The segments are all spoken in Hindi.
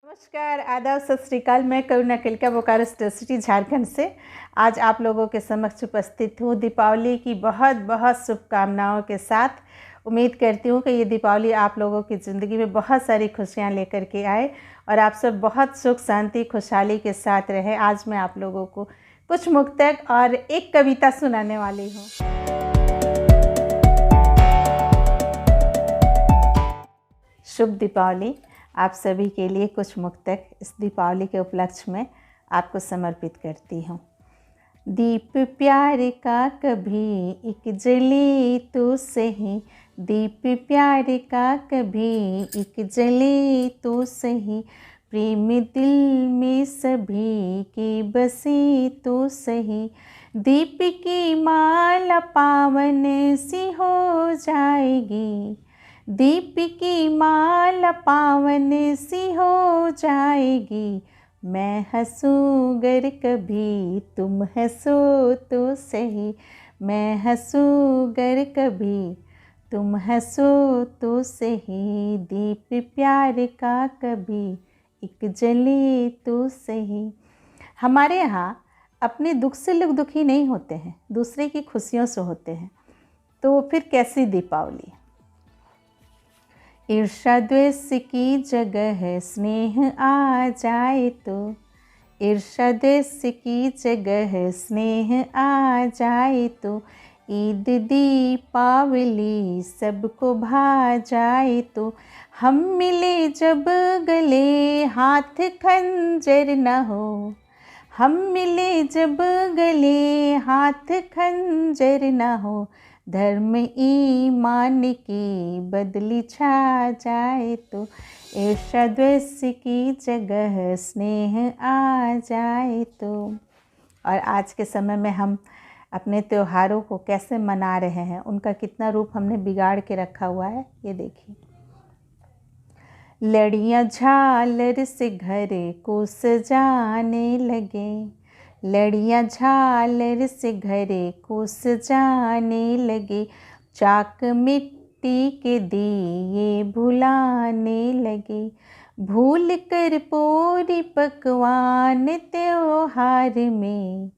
नमस्कार, आदाब, सत श्री अकाल। मैं करुणा किलका, बोकारो सिटी, झारखंड से आज आप लोगों के समक्ष उपस्थित हूँ दीपावली की बहुत बहुत शुभकामनाओं के साथ। उम्मीद करती हूँ कि ये दीपावली आप लोगों की ज़िंदगी में बहुत सारी खुशियाँ लेकर के आए और आप सब बहुत सुख शांति खुशहाली के साथ रहे। आज मैं आप लोगों को कुछ मुक्तक और एक कविता सुनाने वाली हूँ। शुभ दीपावली। आप सभी के लिए कुछ मुक्तक इस दीपावली के उपलक्ष्य में आपको समर्पित करती हूँ। दीप प्यार का कभी एक जले तो सही, दीप प्यार का कभी एक जले तो सही, प्रेम दिल में सभी के बसे तो सही, दीप की माला पावन सी हो जाएगी, दीप की माला पावन सी हो जाएगी, मैं हंसूँ गर कभी तुम हंसो तो सही, मैं हंसूँ गर कभी तुम हंसो तो सही, दीप प्यार का कभी एक जले तो सही। हमारे यहाँ अपने दुख से लोग दुखी नहीं होते हैं, दूसरे की खुशियों से होते हैं। तो फिर कैसी दीपावली? ईर्ष्या द्वेष की जगह स्नेह आ जाए तो, ईर्ष्या द्वेष की जगह स्नेह आ जाए तो, ईद दीपावली सबको भा जाए तो, हम मिले जब गले हाथ खंजर न हो, हम मिले जब गले हाथ खंजर न हो, धर्म ईमान की बदली छा जाए तो, ईर्ष्या द्वेष की जगह स्नेह आ जाए तो। और आज के समय में हम अपने त्योहारों को कैसे मना रहे हैं, उनका कितना रूप हमने बिगाड़ के रखा हुआ है, ये देखिए। लड़ियाँ झालर से घर को सजाने लगे, लड़ियाँ झालर से घर को सजाने लगे, चाक मिट्टी के दिए भुलाने लगे, भूल कर पूरी पकवान त्योहार में,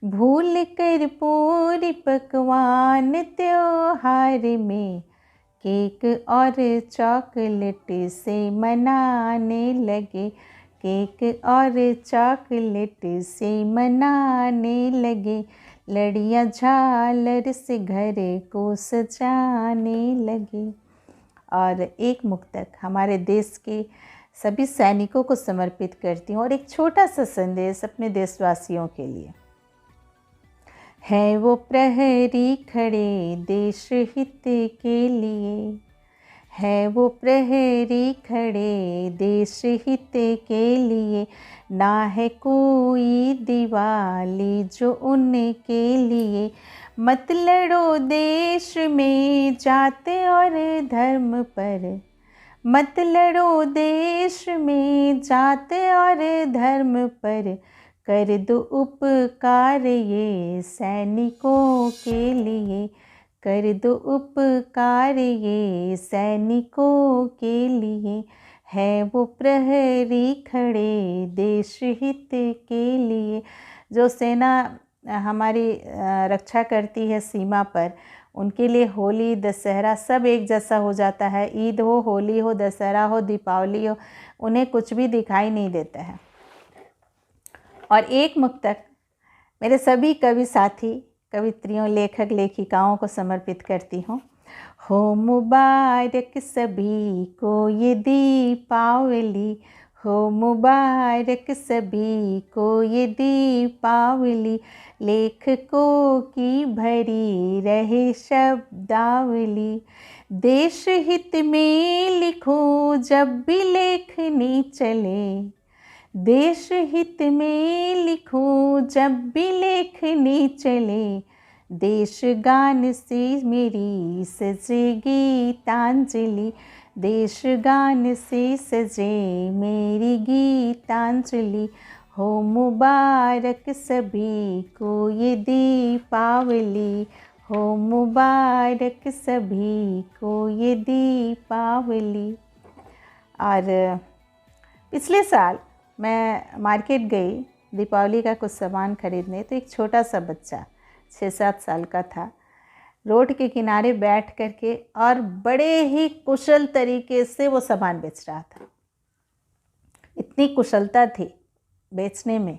भूल कर पूरी पकवान त्योहार में, केक और चॉकलेट से मनाने लगे, केक और चॉकलेट से मनाने लगे, लड़ियाँ झालर से घर को सजाने लगे। और एक मुक्तक हमारे देश के सभी सैनिकों को समर्पित करती हूँ और एक छोटा सा संदेश अपने देशवासियों के लिए। है वो प्रहरी खड़े देश हित के लिए, है वो प्रहरी खड़े देश हित के लिए, ना है कोई दिवाली जो उनके लिए, मत लड़ो देश में जात और धर्म पर, मत लड़ो देश में जात और धर्म पर, कर दो उपकार ये सैनिकों के लिए, कर दो उपकार ये सैनिकों के लिए, है वो प्रहरी खड़े देश हित के लिए। जो सेना हमारी रक्षा करती है सीमा पर, उनके लिए होली दशहरा सब एक जैसा हो जाता है। ईद हो, होली हो, दशहरा हो, दीपावली हो, उन्हें कुछ भी दिखाई नहीं देता है। और एक मुक्तक मेरे सभी कवि साथी, कवित्रियों, लेखक लेखिकाओं को समर्पित करती हूँ। हो मुबारक सभी को ये दीपावली, हो मुबारक सभी को ये दीपावली, लेखकों की भरी रहे शब्दावली, देश हित में लिखो जब भी लेखनी चले, देश हित में लिखो जब भी लेखनी चले, देश गान से मेरी सजे गीतांजलि, देश गान से सजे मेरी गीतांजलि, हो मुबारक सभी को ये दीपावली, हो मुबारक सभी को ये दीपावली। और पिछले साल मैं मार्केट गई दीपावली का कुछ सामान खरीदने, तो एक छोटा सा बच्चा 6-7 साल का था, रोड के किनारे बैठ करके और बड़े ही कुशल तरीके से वो सामान बेच रहा था। इतनी कुशलता थी बेचने में,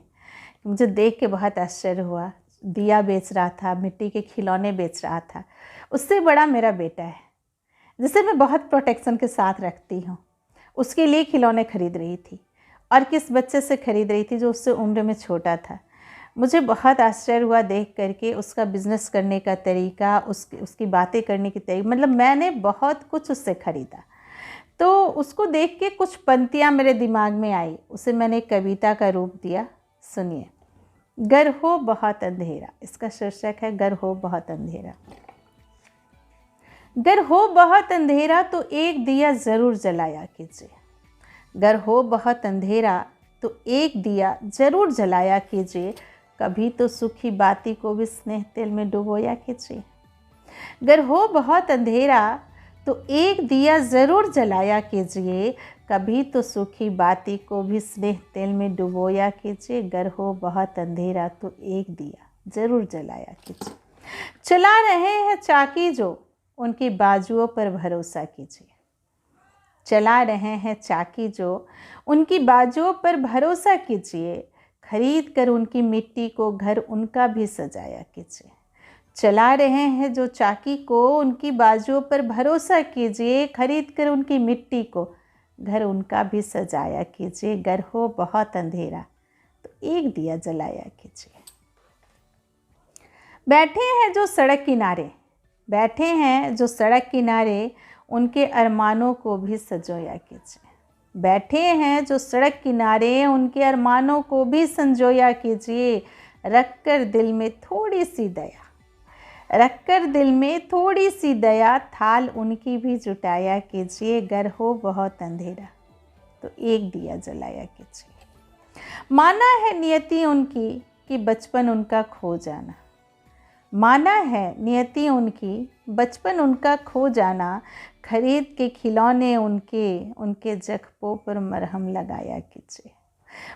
मुझे देख के बहुत आश्चर्य हुआ। दिया बेच रहा था, मिट्टी के खिलौने बेच रहा था। उससे बड़ा मेरा बेटा है, जिसे मैं बहुत प्रोटेक्शन के साथ रखती हूँ, उसके लिए खिलौने खरीद रही थी, और किस बच्चे से खरीद रही थी जो उससे उम्र में छोटा था। मुझे बहुत आश्चर्य हुआ देख करके उसका बिज़नेस करने का तरीका, उसकी बातें करने की तरीका, मतलब मैंने बहुत कुछ उससे ख़रीदा। तो उसको देख के कुछ पंक्तियाँ मेरे दिमाग में आई, उसे मैंने कविता का रूप दिया। सुनिए। गर हो बहुत अंधेरा, इसका शीर्षक है गर हो बहुत अंधेरा। गर हो बहुत अंधेरा तो एक दिया ज़रूर जलाया कीजिए। गर हो बहुत अंधेरा तो एक दिया ज़रूर जलाया कीजिए, कभी तो सूखी बाती को भी स्नेह तेल में डुबोया कीजिए। गर हो बहुत अंधेरा तो एक दिया ज़रूर जलाया कीजिए, कभी तो सूखी बाती को भी स्नेह तेल में डुबोया कीजिए। गर हो बहुत अंधेरा तो एक दिया ज़रूर जलाया कीजिए। चला रहे हैं चाकी जो, उनकी बाजुओं पर भरोसा कीजिए। चला रहे हैं चाकी जो, उनकी बाजुओं पर भरोसा कीजिए, खरीद कर उनकी मिट्टी को घर उनका भी सजाया कीजिए। चला रहे हैं जो चाकी को, उनकी बाजुओं पर भरोसा कीजिए, खरीद कर उनकी मिट्टी को घर उनका भी सजाया कीजिए। गर हो बहुत अंधेरा तो एक दिया जलाया कीजिए। बैठे हैं जो सड़क किनारे, बैठे हैं जो सड़क किनारे, उनके अरमानों को भी संजोया कीजिए। बैठे हैं जो सड़क किनारे, उनके अरमानों को भी संजोया कीजिए। रखकर दिल में थोड़ी सी दया, रखकर दिल में थोड़ी सी दया, थाल उनकी भी जुटाया कीजिए। गर हो बहुत अंधेरा तो एक दिया जलाया कीजिए। माना है नियति उनकी कि बचपन उनका खो जाना, माना है नियति उनकी बचपन उनका खो जाना, खरीद के खिलौने उनके जख्मों पर मरहम लगाया कीजिए।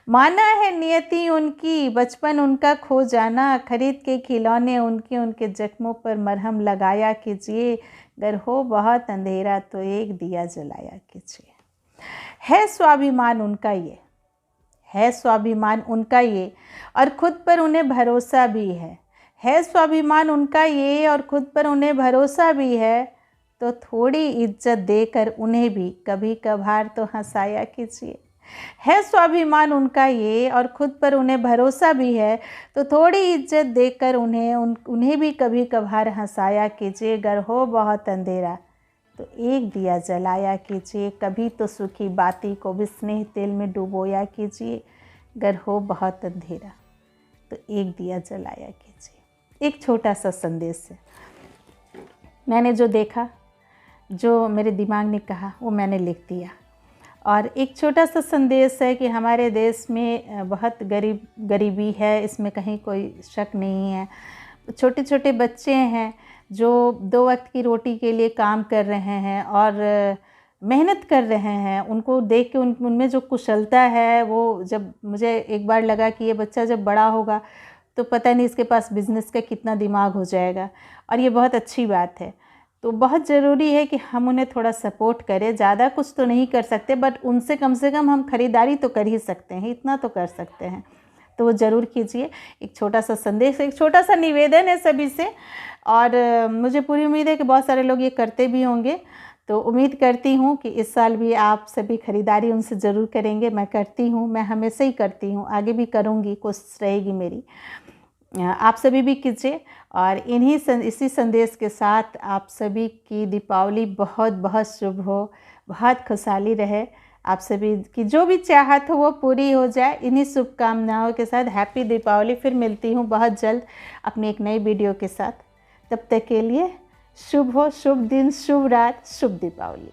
माना है नियति उनकी बचपन उनका खो जाना, खरीद के खिलौने उनके जख्मों पर मरहम लगाया कीजिए। गर हो बहुत अंधेरा तो एक दिया जलाया कीजिए। है स्वाभिमान उनका ये, है स्वाभिमान उनका ये, और खुद पर उन्हें भरोसा भी है स्वाभिमान उनका ये, और खुद पर उन्हें भरोसा भी है। तो थोड़ी इज्जत देकर उन्हें भी कभी कभार तो हंसाया कीजिए। है स्वाभिमान उनका ये, और खुद पर उन्हें भरोसा भी है, तो थोड़ी इज्जत देकर उन्हें भी कभी कभार हंसाया कीजिए। गर हो बहुत अंधेरा तो एक दिया जलाया कीजिए, कभी तो सूखी बाती को भी स्नेह तेल में डुबोया कीजिए। गर हो बहुत अंधेरा तो एक दिया जलाया कीजिए। एक छोटा सा संदेश है, मैंने जो देखा, जो मेरे दिमाग ने कहा, वो मैंने लिख दिया। और एक छोटा सा संदेश है कि हमारे देश में बहुत गरीबी है, इसमें कहीं कोई शक नहीं है। छोटे छोटे बच्चे हैं जो 2 वक्त की रोटी के लिए काम कर रहे हैं और मेहनत कर रहे हैं। उनको देख के उनमें जो कुशलता है, वो जब मुझे एक बार लगा कि ये बच्चा जब बड़ा होगा तो पता नहीं इसके पास बिज़नेस का कितना दिमाग हो जाएगा, और ये बहुत अच्छी बात है। तो बहुत ज़रूरी है कि हम उन्हें थोड़ा सपोर्ट करें। ज़्यादा कुछ तो नहीं कर सकते, बट उनसे कम से कम हम ख़रीदारी तो कर ही सकते हैं, इतना तो कर सकते हैं। तो वो ज़रूर कीजिए। एक छोटा सा संदेश, एक छोटा सा निवेदन है सभी से, और मुझे पूरी उम्मीद है कि बहुत सारे लोग ये करते भी होंगे। तो उम्मीद करती हूँ कि इस साल भी आप सभी ख़रीदारी उनसे ज़रूर करेंगे। मैं करती हूँ, मैं हमेशा ही करती हूँ, आगे भी करूँगी, कोशिश रहेगी मेरी। आप सभी भी कीजिए। और इसी संदेश के साथ आप सभी की दीपावली बहुत बहुत शुभ हो, बहुत खुशहाली रहे। आप सभी की जो भी चाहत हो वो पूरी हो जाए। इन्हीं शुभकामनाओं के साथ हैप्पी दीपावली। फिर मिलती हूँ बहुत जल्द अपनी एक नई वीडियो के साथ। तब तक के लिए शुभ हो, शुभ दिन, शुभ रात, शुभ दीपावली।